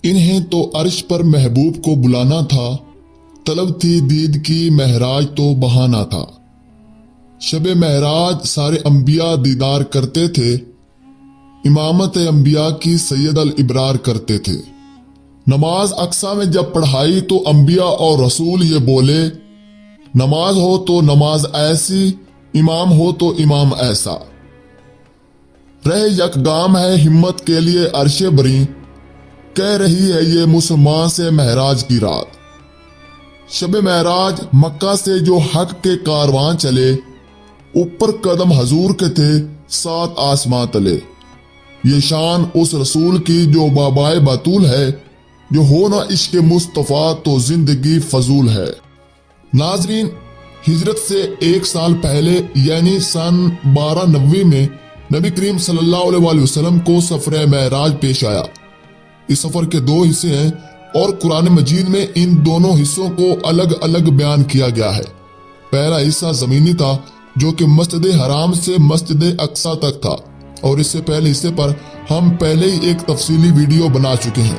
انہیں تو عرش پر محبوب کو بلانا تھا، طلب تھی دید کی معراج تو بہانا تھا۔ شب معراج سارے انبیاء دیدار کرتے تھے، امامت انبیاء کی سید الابرار کرتے تھے۔ نماز اقصیٰ میں جب پڑھائی تو انبیاء اور رسول یہ بولے، نماز ہو تو نماز ایسی، امام ہو تو امام ایسا۔ رہ یکگام ہے ہمت کے لیے عرش بری، کہہ رہی ہے یہ مسلمان سے معراج کی رات۔ شب معراج مکہ سے جو حق کے کاروان چلے، اوپر قدم حضور کے تھے 7 آسمان تلے۔ یہ شان اس رسول کی جو بابائے بطول ہے، جو ہونا عشق مصطفیٰ تو زندگی فضول ہے۔ ناظرین، ہجرت سے 1 سال پہلے یعنی سن 1290 میں نبی کریم صلی اللہ علیہ وسلم کو سفر معراج پیش آیا۔ اس سفر کے 2 حصے ہیں اور قرآن مجید میں ان دونوں حصوں کو الگ الگ بیان کیا گیا ہے۔ پہلا حصہ زمینی تھا جو کہ مسجد حرام سے مسجد اقصیٰ تک تھا، اور اس سے پہلے حصے پر ہم پہلے ہی ایک تفصیلی ویڈیو بنا چکے ہیں۔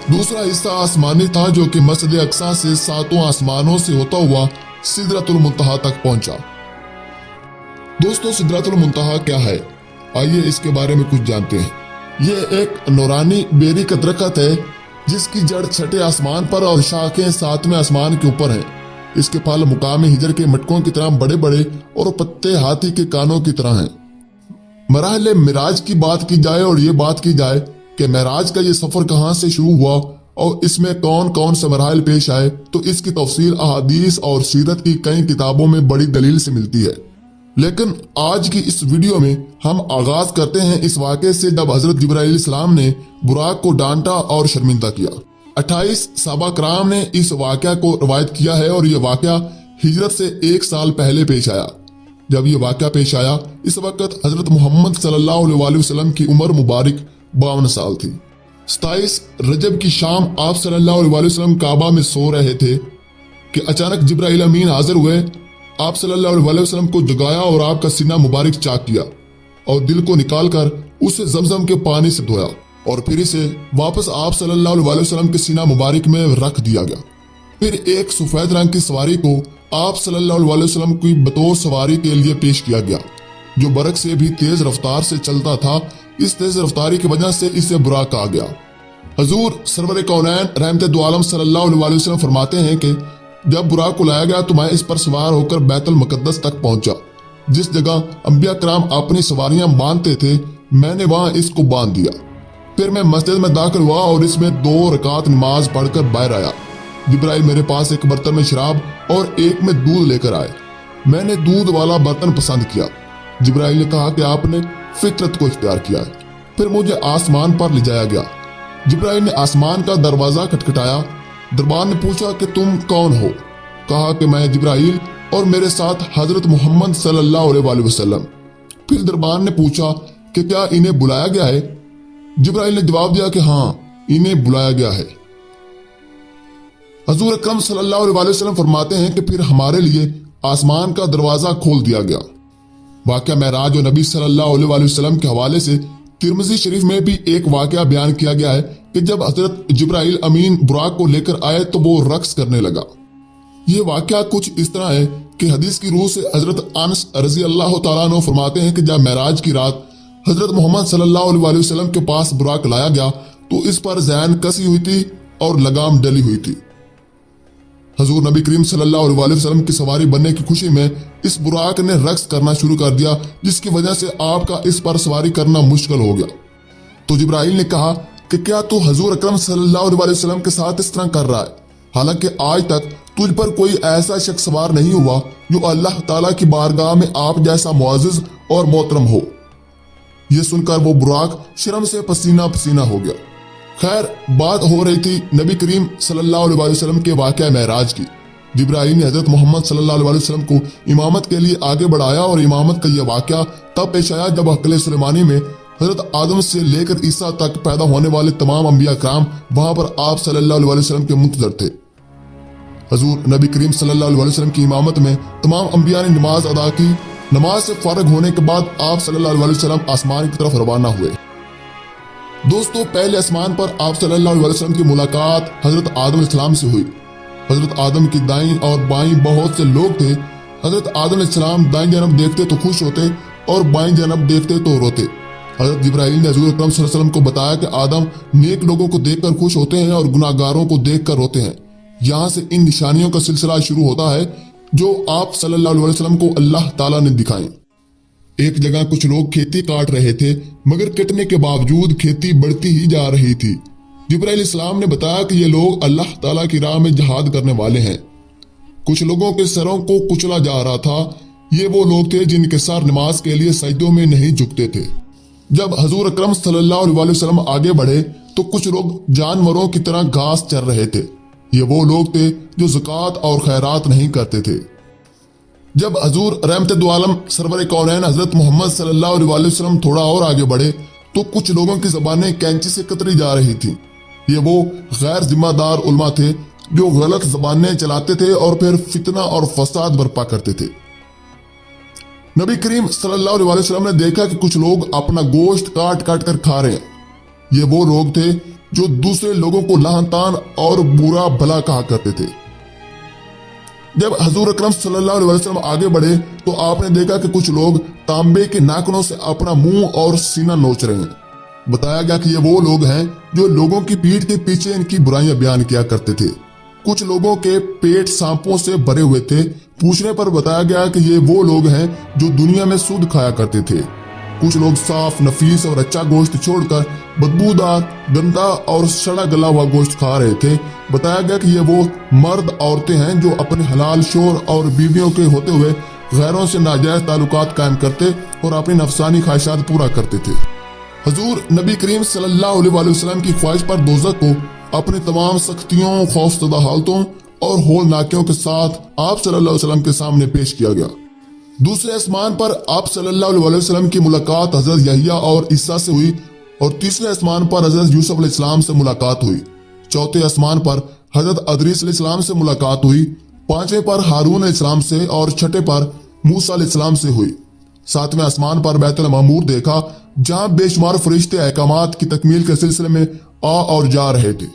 دوسرا حصہ آسمانی تھا جو کہ مسجد اقصیٰ سے 7 آسمانوں سے ہوتا ہوا سدرۃ المنتہا تک پہنچا۔ دوستو، سدرۃ المنتہا کیا ہے؟ آئیے اس کے بارے میں کچھ جانتے ہیں۔ یہ ایک نورانی بیری کا درخت ہے جس کی جڑ 6 آسمان پر اور شاخیں 7ویں آسمان کے اوپر ہیں۔ اس کے پھل مقامی ہجر کے مٹکوں کی طرح بڑے بڑے اور پتے ہاتھی کے کانوں کی طرح ہیں۔ مراحل معراج کی بات کی جائے اور یہ بات کی جائے کہ معراج کا یہ سفر کہاں سے شروع ہوا اور اس میں کون کون سے مراحل پیش آئے، تو اس کی تفصیل احادیث اور سیرت کی کئی کتابوں میں بڑی دلیل سے ملتی ہے۔ لیکن آج کی اس ویڈیو میں ہم آغاز کرتے ہیں اس واقعے سے جب حضرت جبرائیل علیہ السلام نے براق کو ڈانٹا اور شرمندہ کیا۔ 28 صحابہ کرام نے اس واقعہ کو روایت کیا ہے اور یہ واقعہ ہجرت سے 1 سال پہلے پیش آیا۔ جب یہ واقعہ پیش آیا اس وقت حضرت محمد صلی اللہ علیہ وسلم کی عمر مبارک 52 سال تھی۔ 27 رجب کی شام آپ صلی اللہ علیہ وسلم کعبہ میں سو رہے تھے کہ اچانک جبرائیل امین حاضر ہوئے، آپ صلی اللہ علیہ وسلم کو جگایا اور آپ کا سینہ مبارک چاک کیا اور دل کو نکال کر اسے زمزم کے پانی سے دھویا اور پھر اسے واپس آپ صلی اللہ علیہ وسلم کے سینہ مبارک میں رکھ دیا گیا۔ پھر ایک سفید رنگ کی سواری کو آپ صلی اللہ علیہ وسلم کی بطور سواری کے لیے پیش کیا گیا، جو برق سے بھی تیز رفتار سے چلتا تھا۔ اس تیز رفتاری کی وجہ سے اسے براق کہا گیا۔ حضور سرور کونین رحمت دو عالم صلی اللہ علیہ وسلم فرماتے ہیں کہ جب براق کو لایا گیا تو میں اس پر سوار ہو کر بیت المقدس تک پہنچا، جس جگہ انبیاء کرام اپنی سواریاں باندھتے تھے، میں نے وہاں اس کو باندھ دیا۔ پھر میں مسجد میں داخل ہوا اور اس میں 2 رکعت نماز پڑھ کر باہر آیا۔ جبرائیل میرے پاس ایک برتن میں شراب اور ایک میں دودھ لے کر آئے۔ میں نے دودھ والا برتن پسند کیا۔ جبرائیل نے کہا کہ آپ نے فطرت کو اختیار کیا ہے۔ پھر مجھے آسمان پر لے جایا گیا۔ جبرائیل نے آسمان کا دروازہ کھٹکھٹایا۔ دربان نے پوچھا کہ تم کون ہو؟ کہا کہ میں جبرائیل اور میرے ساتھ حضرت محمد صلی اللہ علیہ وسلم۔ پھر دربان نے پوچھا کہ کیا انہیں بلایا گیا ہے؟ جبرائیل نے جواب دیا کہ ہاں، انہیں بلایا گیا ہے۔ حضور اکرم صلی اللہ علیہ وسلم فرماتے ہیں کہ پھر ہمارے لیے آسمان کا دروازہ کھول دیا گیا۔ واقعہ معراج اور نبی صلی اللہ علیہ وسلم کے حوالے سے ترمذی شریف میں بھی ایک واقعہ بیان کیا گیا ہے کہ جب حضرت جبرائیل امین براق کو لے کر آئے تو وہ رقص کرنے لگا۔ یہ واقعہ کچھ اس طرح ہے کہ حدیث کی روح سے حضرت انس رضی اللہ تعالیٰ عنہ فرماتے ہیں کہ جب معراج کی رات حضرت محمد صلی اللہ علیہ وسلم کے پاس براق لایا گیا تو اس پر زین کسی ہوئی تھی اور لگام ڈلی ہوئی تھی۔ حضور نبی کریم صلی اللہ علیہ وسلم کی سواری بننے کی خوشی میں اس براق نے رقص کرنا شروع کر دیا، جس کی وجہ سے آپ کا اس پر سواری کرنا مشکل ہو گیا۔ تو جبرائیل نے کہا کہ کیا تو حضور اکرم صلی اللہ علیہ وسلم کے ساتھ اس طرح کر رہا ہے؟ حالانکہ آج تک تجھ پر کوئی ایسا شخص سوار نہیں ہوا جو اللہ تعالیٰ کی بارگاہ میں آپ جیسا معزز اور محترم ہو۔ یہ سن کر وہ براق شرم سے پسینہ پسینہ ہو گیا۔ خیر، بات ہو رہی تھی نبی کریم صلی اللہ علیہ وسلم کے واقعہ معراج کی۔ جبرائیل نے حضرت محمد صلی اللہ علیہ وسلم کو امامت کے لیے آگے بڑھایا اور امامت کا یہ واقعہ تب پیش آیا جب عقل سلیمانی میں حضرت آدم سے لے کر عیسیٰ تک پیدا ہونے والے تمام انبیاء کرام وہاں پر آپ صلی اللہ علیہ وسلم کے منتظر تھے۔ حضور نبی کریم صلی اللہ علیہ وسلم کی امامت میں تمام انبیاء نے نماز ادا کی۔ نماز سے فارغ ہونے کے بعد آپ صلی اللہ علیہ وسلم آسمان کی طرف روانہ ہوئے۔ دوستو پہلے آسمان پر آپ صلی اللہ علیہ وسلم کی ملاقات حضرت آدم علیہ السلام سے ہوئی۔ حضرت آدم کی دائیں اور بائیں بہت سے لوگ تھے۔ حضرت آدم علیہ السلام دائیں جانب دیکھتے تو خوش ہوتے اور بائیں جانب دیکھتے تو روتے۔ حضرت جبرائیل نے حضور اکرم صلی اللہ علیہ وسلم کو بتایا کہ آدم نیک لوگوں کو دیکھ کر خوش ہوتے ہیں اور گناہ گاروں کو دیکھ کر روتے ہیں۔ یہاں سے ان نشانیوں کا سلسلہ شروع ہوتا ہے جو آپ صلی اللہ علیہ وسلم کو اللہ تعالیٰ نے دکھائیں۔ ایک جگہ کچھ لوگ کھیتی کاٹ رہے تھے مگر کٹنے کے باوجود کھیتی بڑھتی ہی جا رہی تھی۔ جبرائیل علیہ السلام نے بتایا کہ یہ لوگ اللہ تعالیٰ کی راہ میں جہاد کرنے والے ہیں۔ کچھ لوگوں کے سروں کو کچلا جا رہا تھا۔ یہ وہ لوگ تھے جن کے سر نماز کے لیے سجدوں میں نہیں جھکتے تھے۔ جب حضور اکرم صلی اللہ علیہ وسلم آگے بڑھے تو کچھ لوگ جانوروں کی طرح گھاس چر رہے تھے۔ یہ وہ لوگ تھے جو زکوٰۃ اور خیرات نہیں کرتے تھے۔ جب حضور رحمت دو عالم سرور کونین حضرت محمد صلی اللہ علیہ وسلم تھوڑا اور آگے بڑھے تو کچھ لوگوں کی زبانیں کینچی سے کتری جا رہی تھیں۔ یہ وہ غیر ذمہ دار علماء تھے جو غلط زبانیں چلاتے تھے اور پھر فتنہ اور فساد برپا کرتے تھے۔ نبی کریم صلی اللہ علیہ وسلم نے دیکھا کہ کچھ لوگ اپنا گوشت کاٹ کاٹ کر کھا رہے ہیں۔ یہ وہ لوگ تھے جو دوسرے لوگوں کو لعن طعن اور برا بھلا کہا کرتے تھے۔ جب حضور اکرم صلی اللہ علیہ وسلم آگے بڑھے تو آپ نے دیکھا کہ کچھ لوگ تانبے کے ناخنوں سے اپنا منہ اور سینہ نوچ رہے ہیں۔ بتایا گیا کہ یہ وہ لوگ ہیں جو لوگوں کی پیٹھ کے پیچھے ان کی برائیاں بیان کیا کرتے تھے۔ کچھ لوگوں کے پیٹ سانپوں سے بھرے ہوئے تھے۔ پوچھنے پر بتایا گیا کہ یہ وہ لوگ ہیں جو دنیا میں سود کھایا کرتے تھے۔ کچھ لوگ صاف نفیس اور اچھا گوشت چھوڑ کر بدبودار گندا اور سڑا گلا ہوا گوشت کھا رہے تھے۔ بتایا گیا کہ یہ وہ مرد عورتیں ہیں جو اپنے حلال شوہر اور بیویوں کے ہوتے ہوئے غیروں سے ناجائز تعلقات قائم کرتے اور اپنی نفسانی خواہشات پورا کرتے تھے۔ حضور نبی کریم صلی اللہ علیہ وسلم کی خواہش پر دوزخ کو اپنے تمام سختیوں، خوفزدہ حالتوں اور ہولناکیوں کے ساتھ آپ صلی اللہ علیہ وسلم کے سامنے پیش کیا گیا۔ دوسرے آسمان پر آپ صلی اللہ علیہ وسلم کی ملاقات حضرت یحییٰ اور عیسیٰ سے ہوئی اور تیسرے آسمان پر حضرت یوسف علیہ السلام سے ملاقات ہوئی۔ چوتھے آسمان پر حضرت ادریس علیہ السلام سے ملاقات ہوئی۔ پانچویں پر ہارون علیہ السلام سے اور چھٹے پر موسیٰ علیہ السلام سے ہوئی۔ ساتویں آسمان پر بیت المعمور دیکھا جہاں بے شمار فرشتے احکامات کی تکمیل کے سلسلے میں آ اور جا رہے تھے۔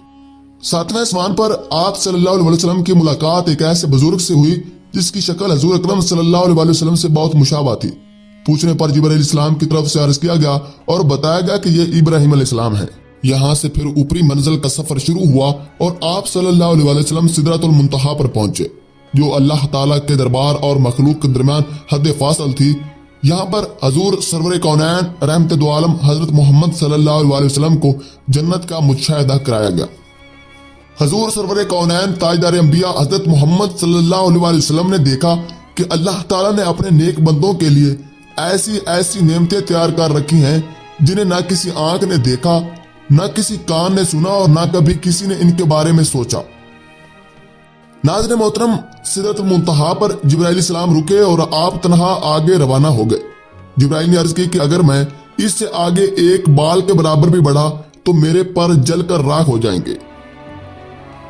ساتویں آسمان پر آپ صلی اللہ علیہ وسلم کی ملاقات ایک ایسے بزرگ سے ہوئی جس کی شکل حضور اکرم صلی اللہ علیہ وسلم سے بہت مشابہ تھی۔ پوچھنے پر جبرائیل علیہ السلام کی طرف سے عرض کیا گیا اور بتایا گیا کہ یہ ابراہیم علیہ السلام ہے۔ یہاں سے پھر اوپری منزل کا سفر شروع ہوا اور آپ صلی اللہ علیہ وسلم سدرۃ المنتہا پر پہنچے جو اللہ تعالیٰ کے دربار اور مخلوق کے درمیان حد فاصل تھی۔ یہاں پر حضور سرور کونین رحمت دو عالم حضرت محمد صلی اللہ علیہ وسلم کو جنت کا مشاہدہ کرایا گیا۔ حضور سرور کونین تاجدار انبیاء حضرت محمد صلی اللہ علیہ وسلم نے دیکھا کہ اللہ تعالیٰ نے اپنے نیک بندوں کے لیے ایسی ایسی نعمتیں تیار کر رکھی ہیں جنہیں نہ کسی آنکھ نے دیکھا، نہ کسی کان نے سنا اور نہ کبھی کسی نے ان کے بارے میں سوچا۔ ناظرین محترم، سدرۃ المنتہا پر جبرائیل علیہ السلام رکے اور آپ تنہا آگے روانہ ہو گئے۔ جبرائیل نے عرض کی کہ اگر میں اس سے آگے ایک بال کے برابر بھی بڑھا تو میرے پر جل کر راکھ ہو جائیں گے۔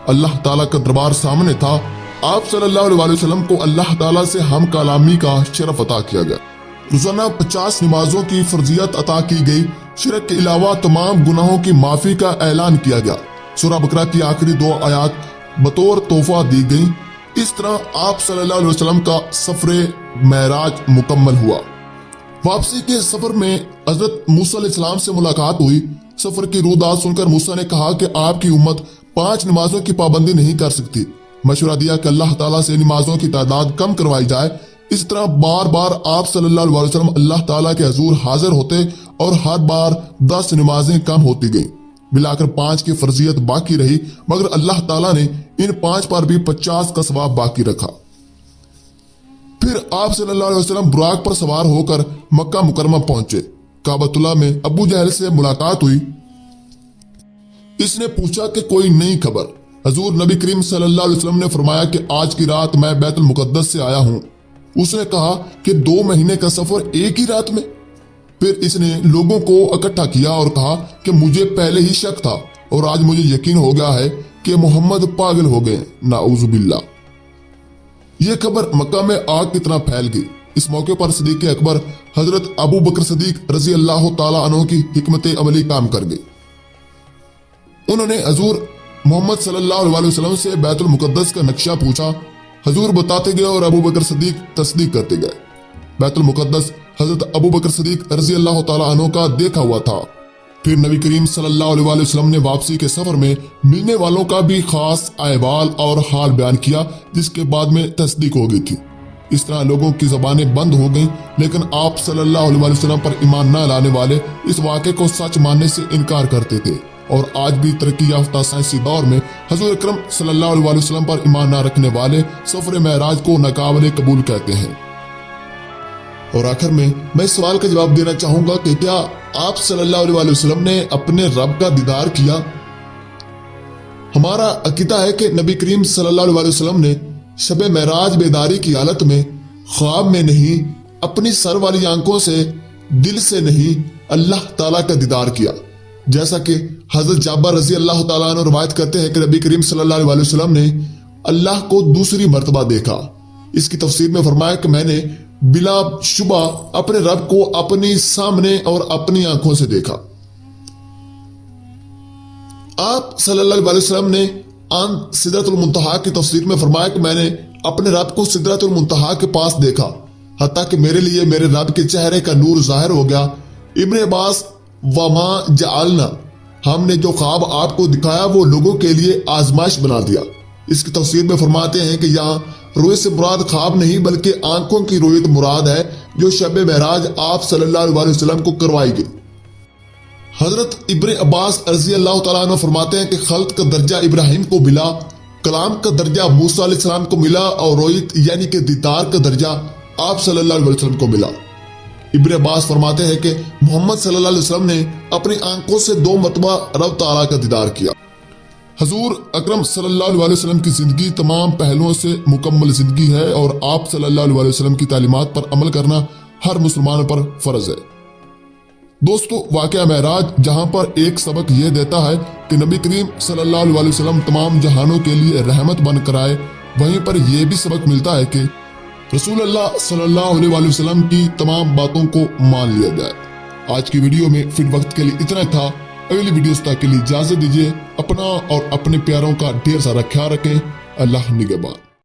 اللہ تعالیٰ کا دربار سامنے تھا۔ آپ صلی اللہ علیہ وسلم کو اللہ تعالیٰ سے ہم کلامی کا شرف عطا کیا گیا۔ روزانہ 50 نمازوں کی فرضیت عطا کی گئی۔ شرک کے علاوہ تمام گناہوں کی معافی کا اعلان کیا گیا۔ سورہ بقرہ کی آخری 2 آیات بطور تحفہ دی گئیں۔ اس طرح آپ صلی اللہ علیہ وسلم کا سفر معراج مکمل ہوا۔ واپسی کے سفر میں حضرت موسیٰ علیہ السلام سے ملاقات ہوئی۔ سفر کی رودات سن کر موسیٰ نے کہا کہ آپ کی امت 5 نمازوں کی پابندی نہیں کر سکتی۔ مشورہ دیا کہ اللہ تعالیٰ سے نمازوں کی تعداد کم کروائی جائے۔ اس طرح بار بار آپ صلی اللہ علیہ وسلم اللہ تعالیٰ کے حضور حاضر ہوتے اور ہر بار 10 نمازیں کم ہوتی گئیں۔ ملا کر 5 کی فرضیت باقی رہی، مگر اللہ تعالیٰ نے ان 5 پر بھی 50 کا ثواب باقی رکھا۔ پھر آپ صلی اللہ علیہ وسلم براق پر سوار ہو کر مکہ مکرمہ پہنچے۔ کعبۃ اللہ میں ابو جہل سے ملاقات ہوئی۔ اس نے پوچھا کہ کوئی نئی خبر؟ حضور نبی کریم صلی اللہ علیہ وسلم نے فرمایا کہ آج کی رات میں بیت المقدس سے آیا ہوں۔ اس نے کہا کہ 2 مہینے کا سفر ایک ہی رات میں؟ پھر اس نے لوگوں کو اکٹھا کیا اور کہا کہ مجھے پہلے ہی شک تھا اور آج مجھے یقین ہو گیا ہے کہ محمد پاگل ہو گئے، نعوذ باللہ۔ یہ خبر مکہ میں آگ کی طرح پھیل گئی۔ اس موقع پر صدیق اکبر حضرت ابو بکر صدیق رضی اللہ تعالیٰ عنہ کی حکمت عملی کام کر گئی۔ انہوں نے حضور محمد صلی اللہ علیہ وسلم سے بیت المقدس کا نقشہ پوچھا۔ حضور بتاتے گئے اور ابو بکر صدیق تصدیق کرتے گئے۔ بیت المقدس حضرت ابو بکر صدیق رضی اللہ تعالیٰ عنہ کا دیکھا ہوا تھا۔ پھر نبی کریم صلی اللہ علیہ وسلم نے واپسی کے سفر میں ملنے والوں کا بھی خاص احوال اور حال بیان کیا، جس کے بعد میں تصدیق ہو گئی تھی۔ اس طرح لوگوں کی زبانیں بند ہو گئیں، لیکن آپ صلی اللہ علیہ وسلم پر ایمان نہ لانے والے اس واقعے کو سچ ماننے سے انکار کرتے تھے، اور آج بھی ترقی یافتہ سائنسی دور میں حضور اکرم صلی اللہ علیہ وسلم پر ایمان نہ رکھنے والے سفر معراج کو ناقابل قبول کہتے ہیں۔ اور آخر میں اس سوال کا جواب دینا چاہوں گا کہ کیا آپ صلی اللہ علیہ وسلم نے اپنے رب کا دیدار کیا؟ ہمارا عقیدہ ہے کہ نبی کریم صلی اللہ علیہ وسلم نے شب معراج بیداری کی حالت میں خواب میں نہیں، اپنی سر والی آنکھوں سے، دل سے نہیں، اللہ تعالیٰ کا دیدار کیا، جیسا کہ حضرت جابر رضی اللہ تعالیٰ عنہ روایت کرتے ہیں کہ نبی کریم صلی اللہ علیہ وسلم نے اللہ کو دوسری مرتبہ دیکھا۔ اس کی تفسیر میں فرمایا کہ میں نے بلا شبہ اپنے رب کو اپنی سامنے اور اپنی آنکھوں سے دیکھا۔ آپ صلی اللہ علیہ وسلم نے عن سدرۃ المنتہا کی تفسیر میں فرمایا کہ میں نے اپنے رب کو سدرۃ المنتہا کے پاس دیکھا، حتیٰ کہ میرے لیے میرے رب کے چہرے کا نور ظاہر ہو گیا۔ ابن عباس وما جعلنا، ہم نے جو خواب آپ کو دکھایا وہ لوگوں کے لیے آزمائش بنا دیا۔ اس کی تفسیر میں فرماتے ہیں کہ یہاں روئے سے مراد خواب نہیں بلکہ آنکھوں کی رویت مراد ہے، جو شب معراج آپ صلی اللہ علیہ وسلم کو کروائی گئی۔ حضرت ابن عباس رضی اللہ تعالیٰ عنہ فرماتے ہیں کہ خلق کا درجہ ابراہیم کو ملا، کلام کا درجہ موسیٰ علیہ السلام کو ملا، اور رویت یعنی کہ دیدار کا درجہ آپ صلی اللہ علیہ وسلم کو ملا۔ ابن عباس فرماتے ہیں کہ محمد صلی اللہ علیہ وسلم نے اپنی آنکھوں سے 2 مرتبہ رب تعالیٰ کا دیدار کیا۔ حضور اکرم صلی اللہ علیہ وسلم کی زندگی تمام پہلوؤں سے مکمل زندگی ہے، اور آپ صلی اللہ علیہ وسلم کی تعلیمات پر عمل کرنا ہر مسلمان پر فرض ہے۔ دوستو، واقعہ معراج جہاں پر ایک سبق یہ دیتا ہے کہ نبی کریم صلی اللہ علیہ وسلم تمام جہانوں کے لیے رحمت بن کر آئے، وہیں پر یہ بھی سبق ملتا ہے کہ رسول اللہ صلی اللہ علیہ وسلم کی تمام باتوں کو مان لیا جائے۔ آج کی ویڈیو میں فی الوقت کے لیے اتنا تھا۔ اگلی ویڈیوز تک کے لیے اجازت دیجیے۔ اپنا اور اپنے پیاروں کا ڈھیر سارا خیال رکھیں۔ اللہ نگہبان۔